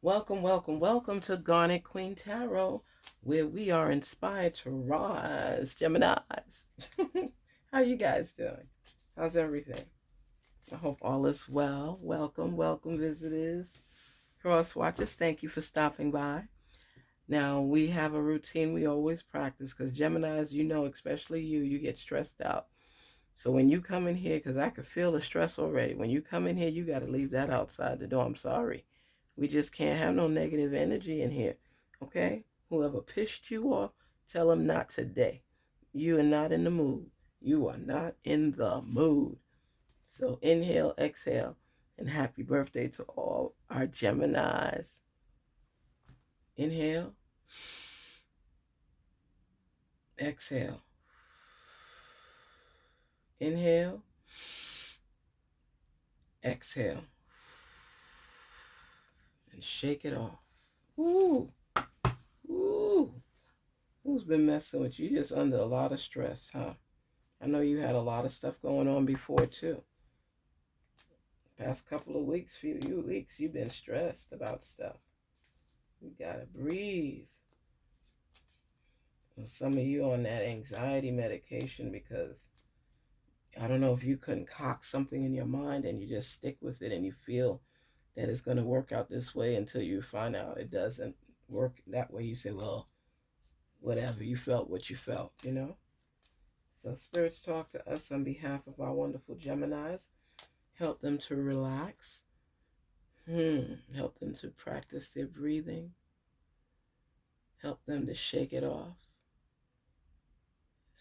Welcome, welcome, welcome to Garnetqueentarot, where we are inspired to rise. Geminis. How you guys doing? How's everything? I hope all is well. Welcome, welcome, visitors. Cross watchers, thank you for stopping by. Now, we have a routine we always practice because Geminis, you know, especially you get stressed out. So when you come in here, because I could feel the stress already, when you come in here, you got to leave that outside the door. I'm sorry. We just can't have no negative energy in here. Okay? Whoever pissed you off, tell them not today. You are not in the mood. You are not in the mood. So inhale, exhale, and happy birthday to all our Geminis. Inhale, exhale. Inhale, exhale. And shake it off. Ooh, ooh. Who's been messing with you? You're just under a lot of stress, huh? I know you had a lot of stuff going on before, too. Past couple of weeks, few weeks, you've been stressed about stuff. You gotta breathe. Some of you on that anxiety medication because I don't know if you concoct something in your mind and you just stick with it and you feel that it's going to work out this way until you find out it doesn't work that way. You say, well, whatever, you felt what you felt, you know? So spirits talk to us on behalf of our wonderful Geminis. Help them to relax. Help them to practice their breathing. Help them to shake it off.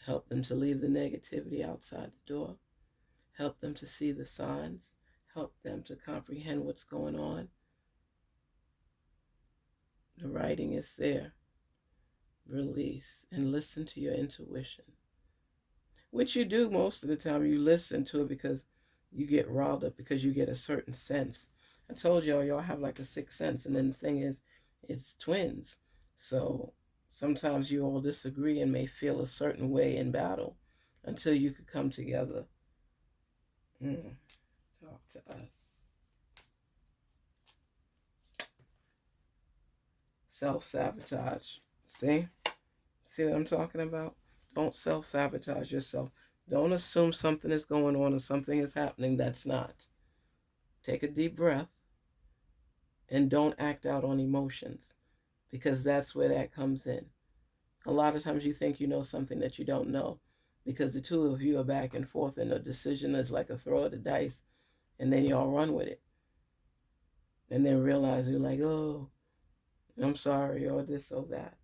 Help them to leave the negativity outside the door. Help them to see the signs. Help them to comprehend what's going on. The writing is there. Release and listen to your intuition, which you do most of the time. You listen to it because you get riled up, because you get a certain sense. I told y'all have like a sixth sense, and then the thing is, it's twins. So sometimes you all disagree and may feel a certain way in battle until you could come together. Talk to us. Self-sabotage. See what I'm talking about? Don't self-sabotage yourself. Don't assume something is going on or something is happening that's not. Take a deep breath and don't act out on emotions, because that's where that comes in. A lot of times you think you know something that you don't know because the two of you are back and forth and the decision is like a throw of the dice, and then y'all run with it and then realize you're like, oh, I'm sorry, or this or that.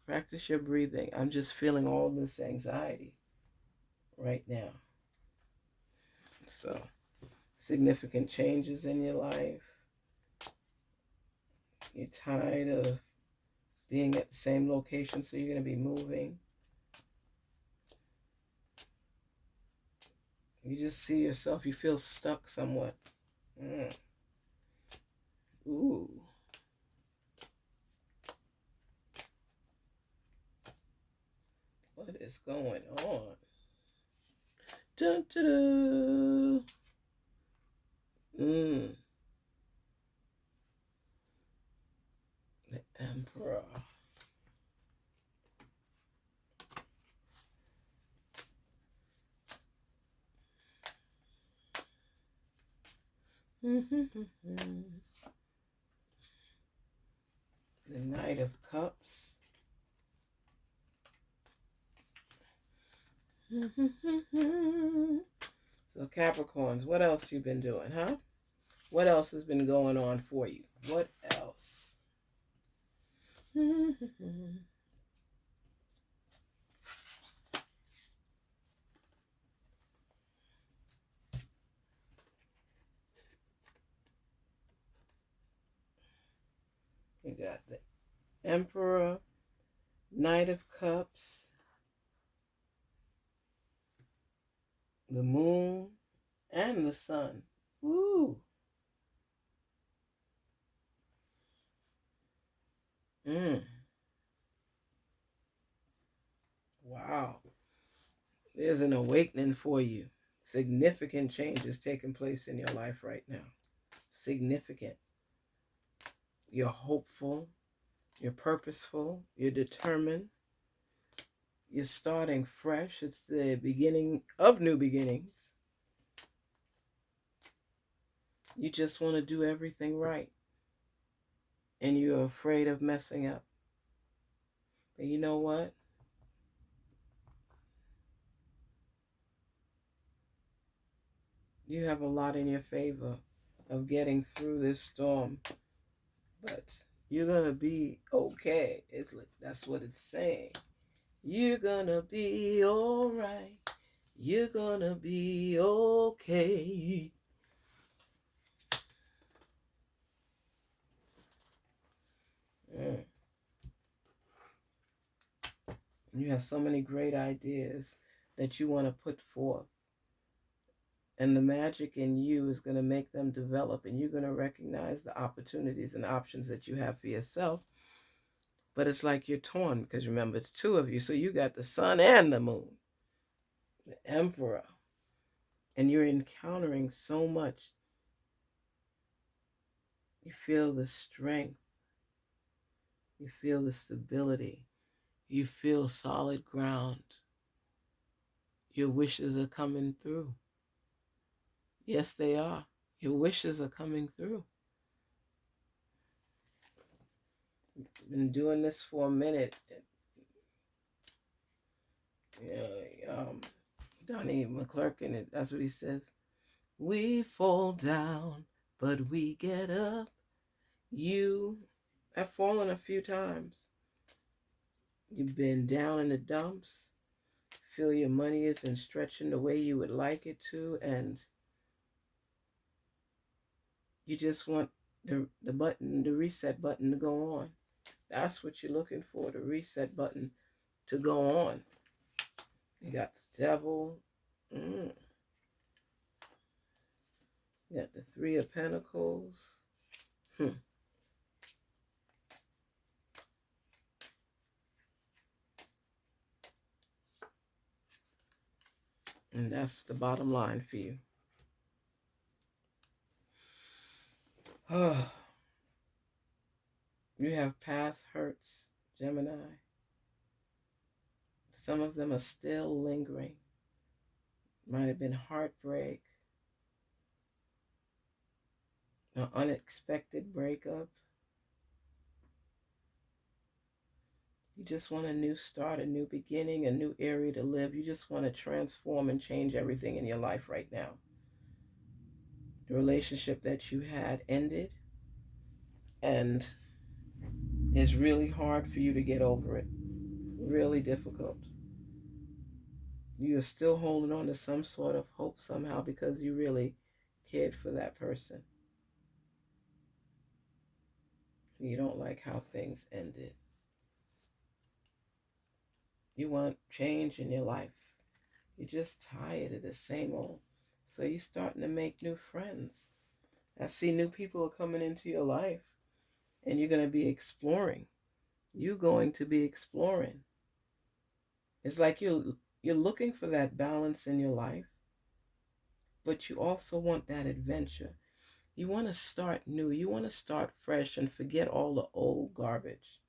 Practice your breathing. I'm just feeling all this anxiety right now. So, significant changes in your life. You're tired of being at the same location, so you're going to be moving. You just see yourself, you feel stuck somewhat. Ooh. What is going on? Dun, dun, dun. The Emperor. The Knight of Cups. So Capricorns, what else you been doing, huh? What else has been going on for you? What else? You got the Emperor, Knight of Cups, the Moon, and the Sun. Woo! Wow. There's an awakening for you. Significant changes taking place in your life right now. Significant. You're hopeful. You're purposeful. You're determined. You're starting fresh. It's the beginning of new beginnings. You just want to do everything right. And you're afraid of messing up. But you know what? You have a lot in your favor of getting through this storm. But you're going to be okay. That's what it's saying. You're going to be all right. You're going to be okay. You have so many great ideas that you want to put forth. And the magic in you is going to make them develop, and you're going to recognize the opportunities and options that you have for yourself. But it's like you're torn because remember, it's two of you. So you got the sun and the moon, the emperor. And you're encountering so much. You feel the strength. You feel the stability. You feel solid ground. Your wishes are coming through. Yes, they are. Your wishes are coming through. Been doing this for a minute. Donnie McClurkin, that's what he says. We fall down, but we get up. You have fallen a few times. You've been down in the dumps. Feel your money isn't stretching the way you would like it to, and you just want the reset button to go on. That's what you're looking for, the reset button to go on. You got the devil. You got the Three of Pentacles. And that's the bottom line for you. You have past hurts, Gemini. Some of them are still lingering. Might have been heartbreak, an unexpected breakup. You just want a new start, a new beginning, a new area to live. You just want to transform and change everything in your life right now. The relationship that you had ended, and it's really hard for you to get over it. Really difficult. You're still holding on to some sort of hope somehow because you really cared for that person. You don't like how things ended. You want change in your life. You're just tired of the same old. So you're starting to make new friends. I see new people are coming into your life, and you're going to be exploring. You're going to be exploring. It's like you're looking for that balance in your life, but you also want that adventure. You want to start new. You want to start fresh and forget all the old garbage.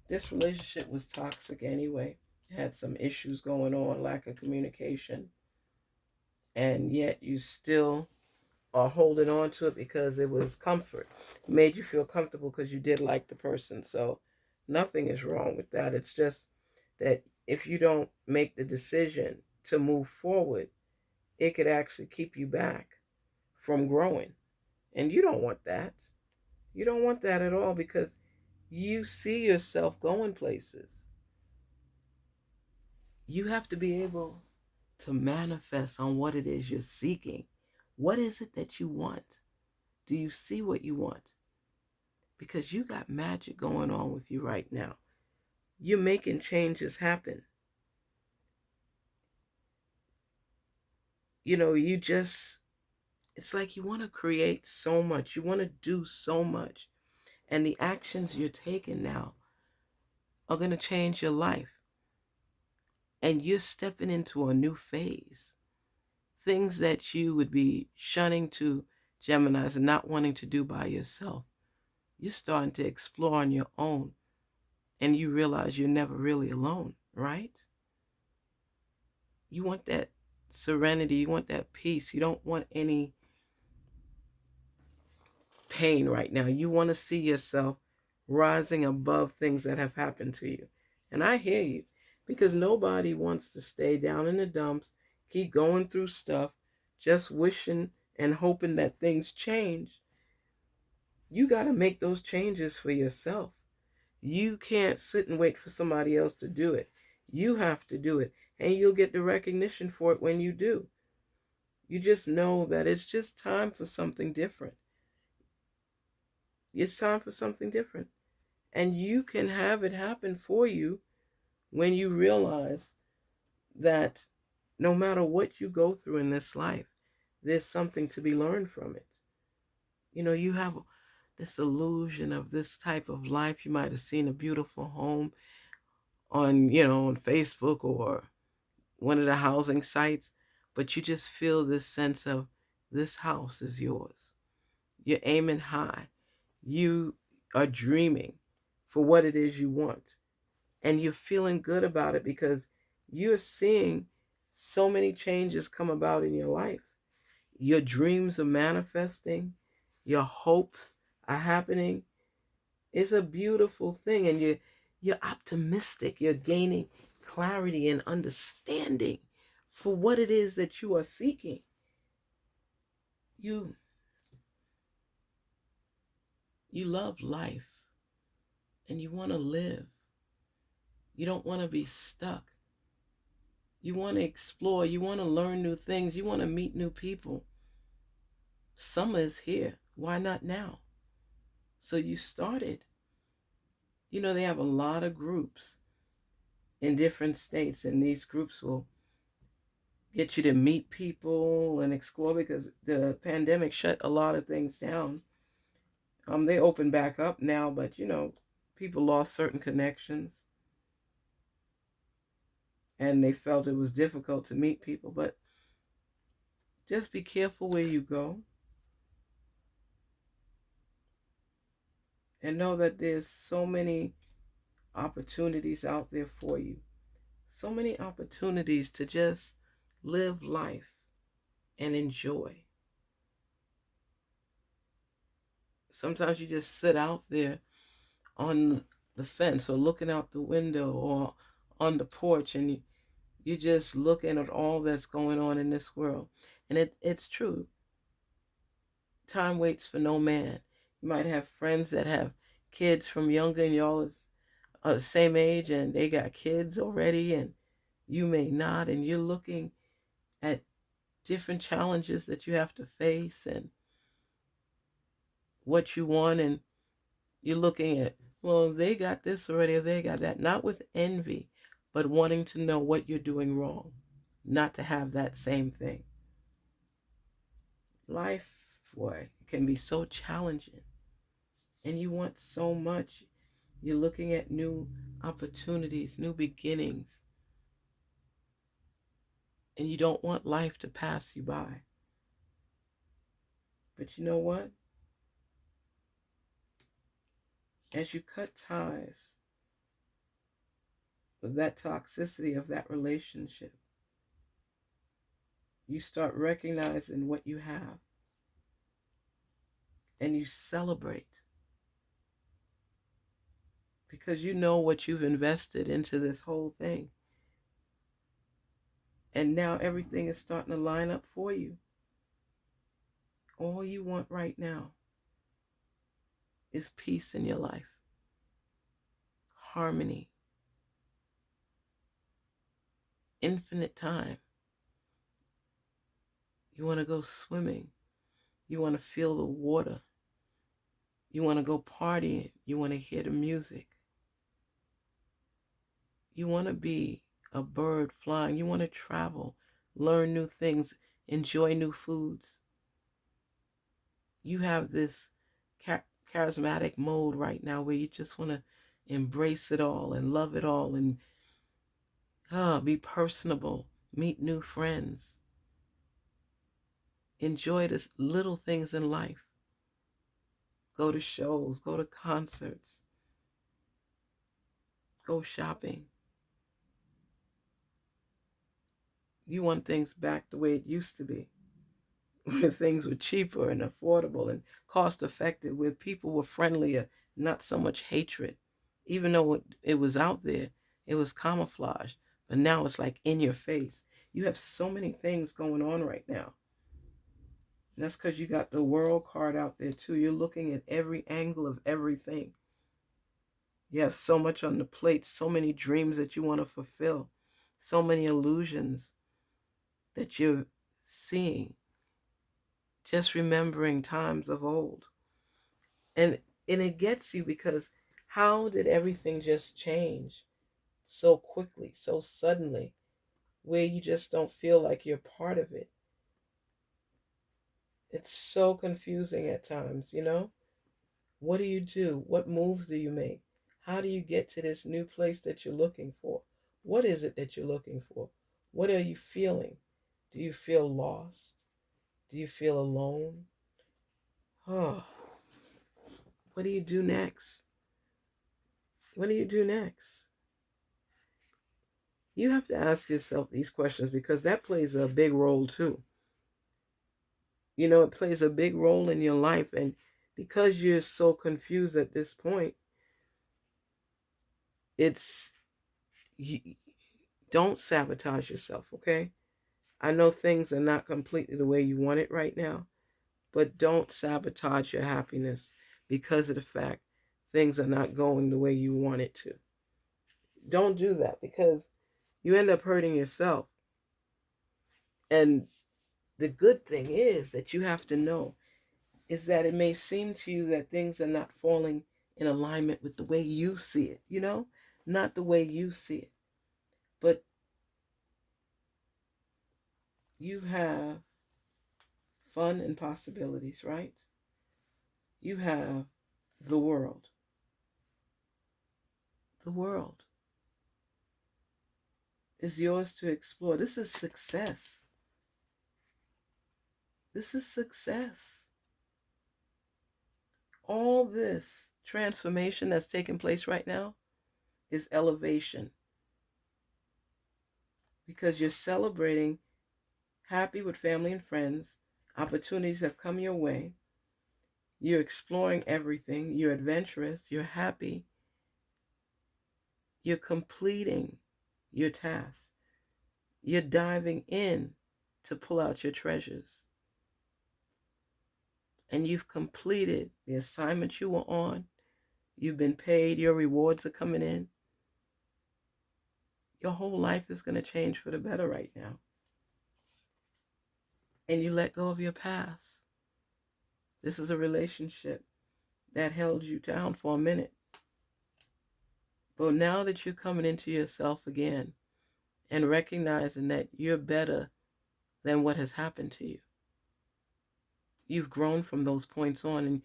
This relationship was toxic anyway. It had some issues going on, lack of communication. And yet you still are holding on to it because it was comfort. It made you feel comfortable because you did like the person. So nothing is wrong with that. It's just that if you don't make the decision to move forward, it could actually keep you back from growing. And you don't want that. You don't want that at all because you see yourself going places. You have to be able to manifest on what it is you're seeking. What is it that you want? Do you see what you want? Because you got magic going on with you right now. You're making changes happen. It's like you want to create so much. You want to do so much. And the actions you're taking now are going to change your life. And you're stepping into a new phase. Things that you would be shunning to Geminis, and not wanting to do by yourself. You're starting to explore on your own, and you realize you're never really alone, right? You want that serenity, you want that peace. You don't want any pain right now. You want to see yourself rising above things that have happened to you. And I hear you, because nobody wants to stay down in the dumps, keep going through stuff, just wishing and hoping that things change. You got to make those changes for yourself. You can't sit and wait for somebody else to do it. You have to do it, and you'll get the recognition for it when you do. You just know that it's just time for something different. It's time for something different. And you can have it happen for you when you realize that no matter what you go through in this life, there's something to be learned from it. You know, you have this illusion of this type of life. You might have seen a beautiful home on, on Facebook or one of the housing sites, but you just feel this sense of this house is yours. You're aiming high. You are dreaming for what it is you want. And you're feeling good about it because you're seeing so many changes come about in your life. Your dreams are manifesting. Your hopes are happening. It's a beautiful thing. And you're optimistic. You're gaining clarity and understanding for what it is that you are seeking. You love life and you want to live. You don't want to be stuck. You want to explore. You want to learn new things. You want to meet new people. Summer is here. Why not now? So you started. You know, they have a lot of groups in different states, and these groups will get you to meet people and explore, because the pandemic shut a lot of things down. They open back up now, but people lost certain connections and they felt it was difficult to meet people. But just be careful where you go, and know that there's so many opportunities out there for you. So many opportunities to just live life and enjoy. Sometimes you just sit out there on the fence or looking out the window or on the porch, and you're just looking at all that's going on in this world. And it's true. Time waits for no man. You might have friends that have kids from younger, and y'all is the same age, and they got kids already, and you may not, and you're looking at different challenges that you have to face and what you want, and you're looking at, well, they got this already, or they got that. Not with envy, but wanting to know what you're doing wrong, not to have that same thing. Life, boy, can be so challenging, and you want so much. You're looking at new opportunities, new beginnings, and you don't want life to pass you by. But you know what? As you cut ties with that toxicity of that relationship, you start recognizing what you have, and you celebrate, because you know what you've invested into this whole thing. And now everything is starting to line up for you. All you want right now is peace in your life, harmony, infinite time. You want to go swimming. You want to feel the water. You want to go partying. You want to hear the music. You want to be a bird flying. You want to travel, learn new things, enjoy new foods. You have this charismatic mode right now where you just want to embrace it all and love it all and be personable, meet new friends. Enjoy the little things in life. Go to shows, go to concerts, go shopping. You want things back the way it used to be, where things were cheaper and affordable and cost effective, where people were friendlier, not so much hatred. Even though it was out there, it was camouflaged. But now it's like in your face. You have so many things going on right now. And that's because you got the world card out there too. You're looking at every angle of everything. You have so much on the plate, so many dreams that you want to fulfill, so many illusions that you're seeing, just remembering times of old. And it gets you because how did everything just change so quickly, so suddenly, where you just don't feel like you're part of it? It's so confusing at times, you know? What do you do? What moves do you make? How do you get to this new place that you're looking for? What is it that you're looking for? What are you feeling? Do you feel lost? Do you feel alone? Oh, what do you do next? What do you do next? You have to ask yourself these questions because that plays a big role too. You know, it plays a big role in your life. And because you're so confused at this point, it's, you, don't sabotage yourself, okay? I know things are not completely the way you want it right now, but don't sabotage your happiness because of the fact things are not going the way you want it to. Don't do that because you end up hurting yourself. And the good thing is that you have to know is that it may seem to you that things are not falling in alignment with the way you see it, you know, not the way you see it. But you have fun and possibilities, right? You have the world. The world is yours to explore. This is success. This is success. All this transformation that's taking place right now is elevation because you're celebrating, happy with family and friends. Opportunities have come your way. You're exploring everything. You're adventurous. You're happy. You're completing your tasks. You're diving in to pull out your treasures. And you've completed the assignment you were on. You've been paid. Your rewards are coming in. Your whole life is going to change for the better right now. And you let go of your past. This is a relationship that held you down for a minute. But now that you're coming into yourself again and recognizing that you're better than what has happened to you, you've grown from those points on.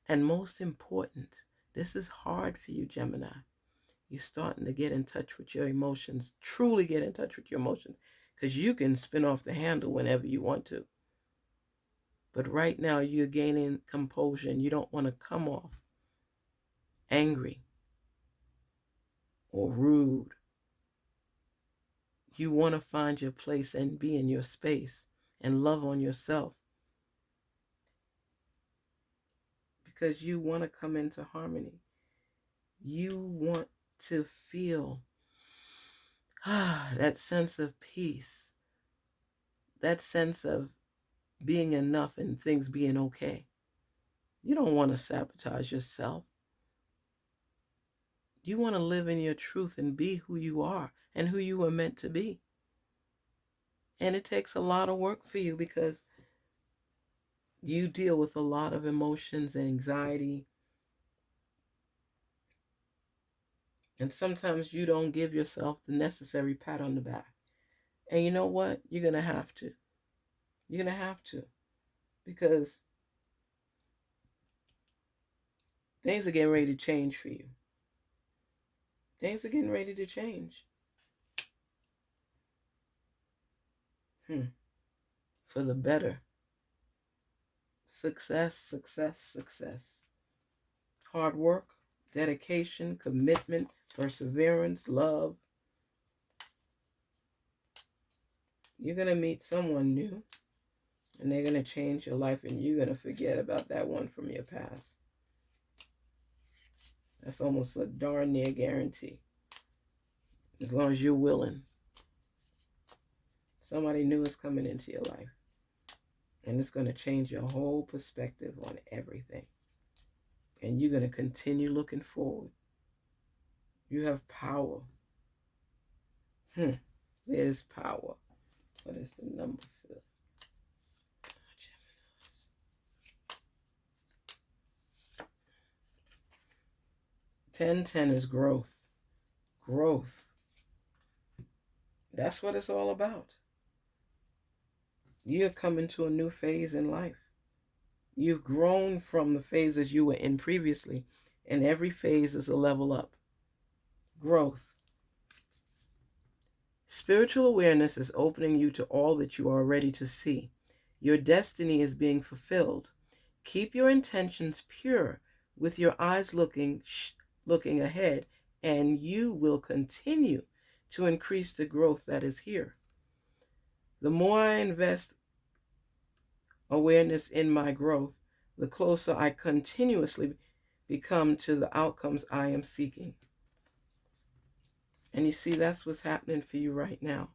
And most important, this is hard for you, Gemini. You're starting to get in touch with your emotions, truly get in touch with your emotions, because you can spin off the handle whenever you want to. But right now, you're gaining composure and you don't want to come off angry or rude. You want to find your place and be in your space and love on yourself because you want to come into harmony. You want to feel that sense of peace, that sense of being enough and things being okay. You don't want to sabotage yourself. You want to live in your truth and be who you are and who you were meant to be. And it takes a lot of work for you because you deal with a lot of emotions and anxiety. And sometimes you don't give yourself the necessary pat on the back. And you know what? You're going to have to. You're going to have to. Because things are getting ready to change for you. Things are getting ready to change. For the better. Success, success, success. Hard work, dedication, commitment, perseverance, love. You're going to meet someone new, and they're going to change your life, and you're going to forget about that one from your past. That's almost a darn near guarantee. As long as you're willing. Somebody new is coming into your life. And it's going to change your whole perspective on everything. And you're going to continue looking forward. You have power. There's power. What is the number for? 1010 is growth. Growth. That's what it's all about. You have come into a new phase in life. You've grown from the phases you were in previously, and every phase is a level up. Growth. Spiritual awareness is opening you to all that you are ready to see. Your destiny is being fulfilled. Keep your intentions pure with your eyes looking ahead, and you will continue to increase the growth that is here. The more I invest awareness in my growth, the closer I continuously become to the outcomes I am seeking. And you see, that's what's happening for you right now.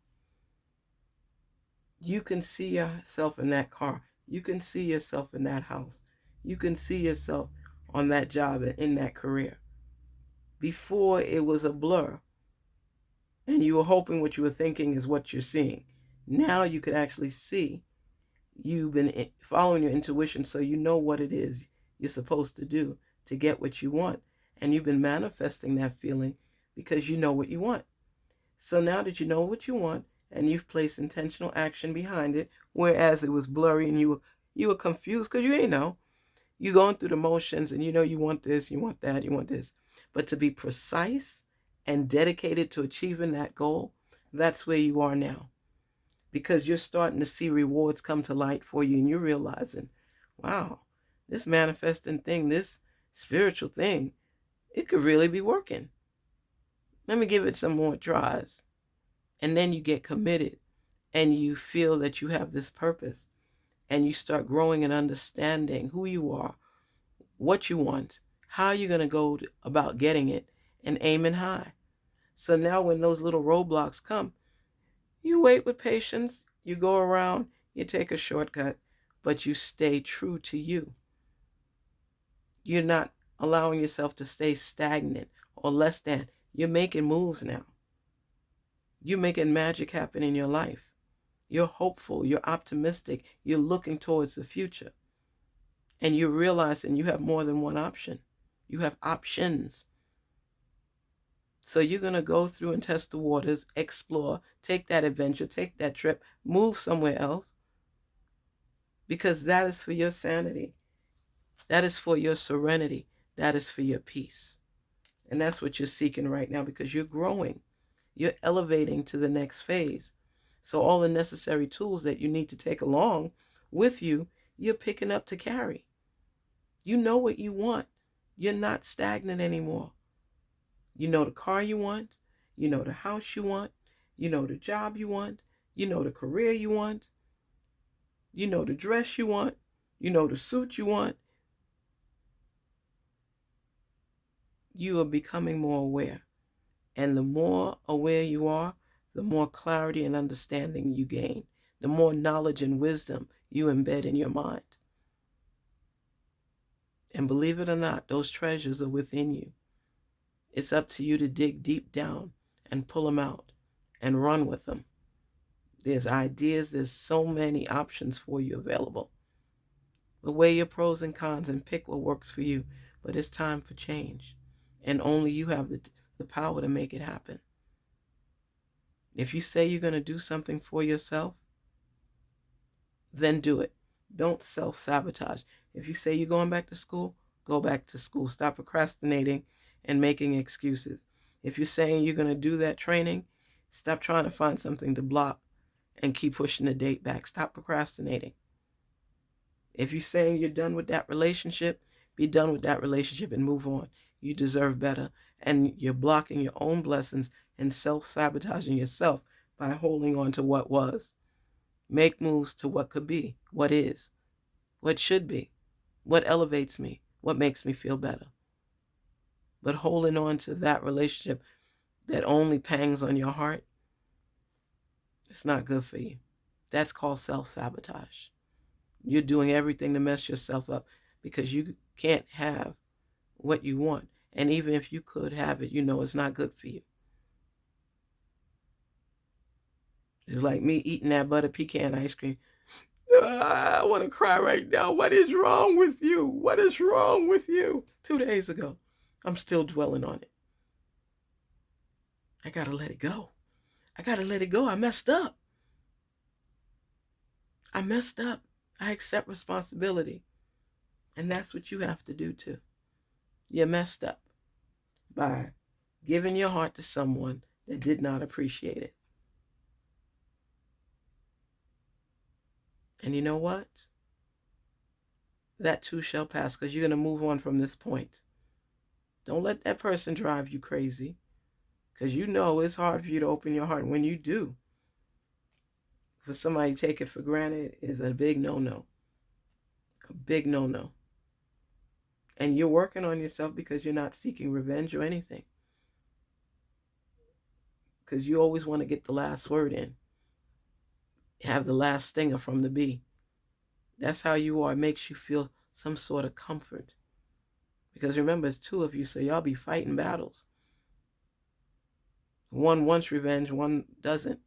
You can see yourself in that car. You can see yourself in that house. You can see yourself on that job and in that career. Before, it was a blur, and you were hoping what you were thinking is what you're seeing. Now you can actually see. You've been following your intuition, so you know what it is you're supposed to do to get what you want. And you've been manifesting that feeling because you know what you want. So now that you know what you want, and you've placed intentional action behind it, whereas it was blurry and you were confused because you ain't know. You're going through the motions, and you know you want this, you want that, you want this. But to be precise and dedicated to achieving that goal, that's where you are now. Because you're starting to see rewards come to light for you, and you're realizing, wow, this manifesting thing, this spiritual thing, it could really be working. Let me give it some more tries. And then you get committed, and you feel that you have this purpose, and you start growing and understanding who you are, what you want, how you're going to go about getting it, and aiming high. So now when those little roadblocks come, you wait with patience, you go around, you take a shortcut, but you stay true to you. You're not allowing yourself to stay stagnant or less than. You're making moves now. You're making magic happen in your life. You're hopeful, you're optimistic, you're looking towards the future. And you're realizing you have more than one option. You have options. So you're going to go through and test the waters, explore, take that adventure, take that trip, move somewhere else. Because that is for your sanity. That is for your serenity. That is for your peace. And that's what you're seeking right now, because you're growing. You're elevating to the next phase. So all the necessary tools that you need to take along with you, you're picking up to carry. You know what you want. You're not stagnant anymore. You know the car you want. You know the house you want. You know the job you want. You know the career you want. You know the dress you want. You know the suit you want. You are becoming more aware. And the more aware you are, the more clarity and understanding you gain. The more knowledge and wisdom you embed in your mind. And believe it or not, those treasures are within you. It's up to you to dig deep down and pull them out and run with them. There's ideas, there's so many options for you available. But weigh your pros and cons and pick what works for you. But it's time for change. And only you have the power to make it happen. If you say you're going to do something for yourself, then do it. Don't self-sabotage. If you say you're going back to school, go back to school. Stop procrastinating and making excuses. If you're saying you're going to do that training, stop trying to find something to block and keep pushing the date back. Stop procrastinating. If you're saying you're done with that relationship, be done with that relationship and move on. You deserve better. And you're blocking your own blessings and self-sabotaging yourself by holding on to what was. Make moves to what could be, what is, what should be, what elevates me, what makes me feel better. But holding on to that relationship that only pangs on your heart, it's not good for you. That's called self-sabotage. You're doing everything to mess yourself up because you can't have what you want. And even if you could have it, you know it's not good for you. It's like me eating that butter pecan ice cream. I want to cry right now. What is wrong with you? What is wrong with you? 2 days ago. I'm still dwelling on it. I got to let it go. I got to let it go. I messed up. I messed up. I accept responsibility. And that's what you have to do too. You messed up by giving your heart to someone that did not appreciate it. And you know what? That too shall pass because you're going to move on from this point. Don't let that person drive you crazy because you know it's hard for you to open your heart. And when you do, for somebody to take it for granted is a big no-no. A big no-no. And you're working on yourself because you're not seeking revenge or anything. Because you always want to get the last word in. Have the last stinger from the bee. That's how you are. It makes you feel some sort of comfort. Because remember, it's two of you, so y'all be fighting battles. One wants revenge, one doesn't.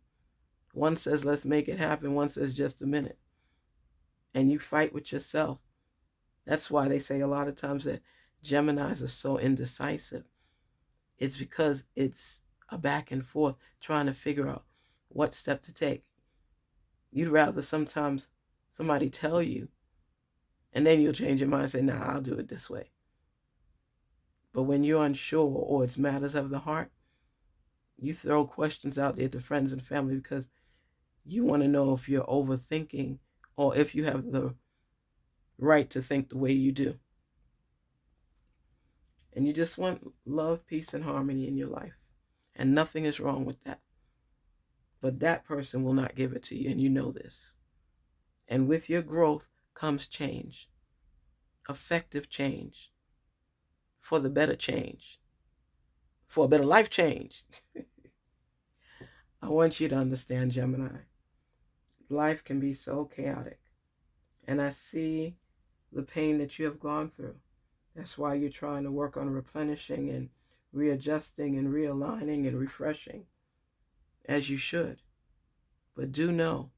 One says, let's make it happen. One says, just a minute. And you fight with yourself. That's why they say a lot of times that Geminis are so indecisive. It's because it's a back and forth trying to figure out what step to take. You'd rather sometimes somebody tell you, and then you'll change your mind and say, nah, I'll do it this way. But when you're unsure or it's matters of the heart, you throw questions out there to friends and family because you want to know if you're overthinking or if you have the right to think the way you do. And you just want love, peace, and harmony in your life. And nothing is wrong with that. But that person will not give it to you, and you know this. And with your growth comes change. Effective change. For the better change. For a better life change. I want you to understand, Gemini. Life can be so chaotic. And I see the pain that you have gone through. That's why you're trying to work on replenishing and readjusting and realigning and refreshing, as you should. But do know,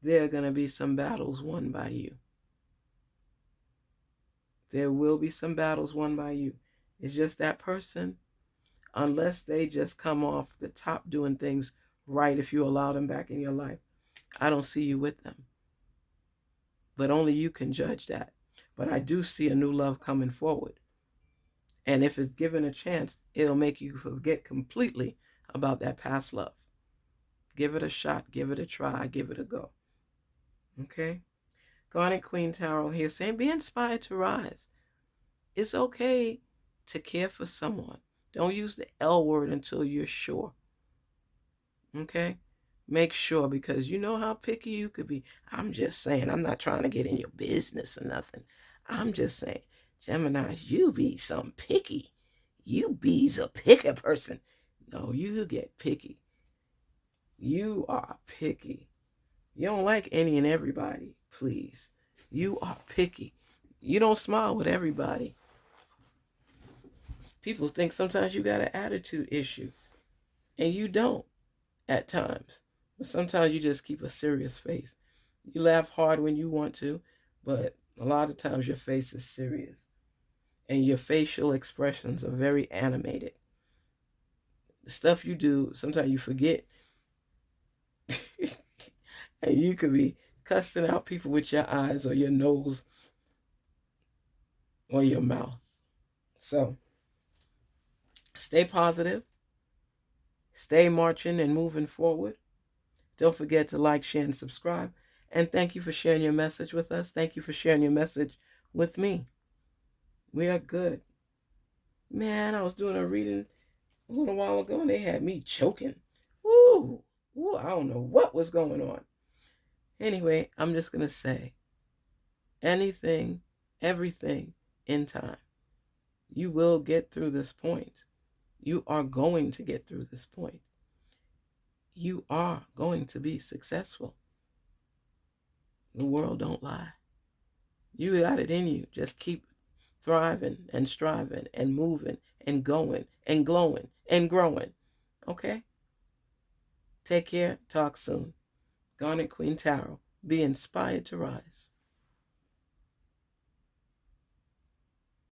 there are going to be some battles won by you. There will be some battles won by you. It's just that person, unless they just come off the top doing things right, if you allow them back in your life, I don't see you with them. But only you can judge that. But I do see a new love coming forward. And if it's given a chance, it'll make you forget completely about that past love. Give it a shot. Give it a try. Give it a go. Okay? Garnetqueentarot here saying, be inspired to rise. It's okay to care for someone. Don't use the L word until you're sure. Okay? Make sure, because you know how picky you could be. I'm just saying, I'm not trying to get in your business or nothing. I'm just saying, Geminis, you be some picky. You be's a picky person. No, you get picky. You are picky. You don't like any and everybody, please. You are picky. You don't smile with everybody. People think sometimes you got an attitude issue, and you don't at times. But sometimes you just keep a serious face. You laugh hard when you want to, but a lot of times your face is serious. And your facial expressions are very animated. The stuff you do, sometimes you forget. And you could be cussing out people with your eyes or your nose or your mouth. So, stay positive. Stay marching and moving forward. Don't forget to like, share, and subscribe. And thank you for sharing your message with us. Thank you for sharing your message with me. We are good. Man, I was doing a reading a little while ago and they had me choking. Woo! Woo, I don't know what was going on. Anyway, I'm just going to say anything, everything in time. You will get through this point. You are going to get through this point. You are going to be successful. The world don't lie. You got it in you. Just keep thriving and striving and moving and going and glowing and growing. Okay? Take care. Talk soon. Garnet Queen Tarot. Be inspired to rise.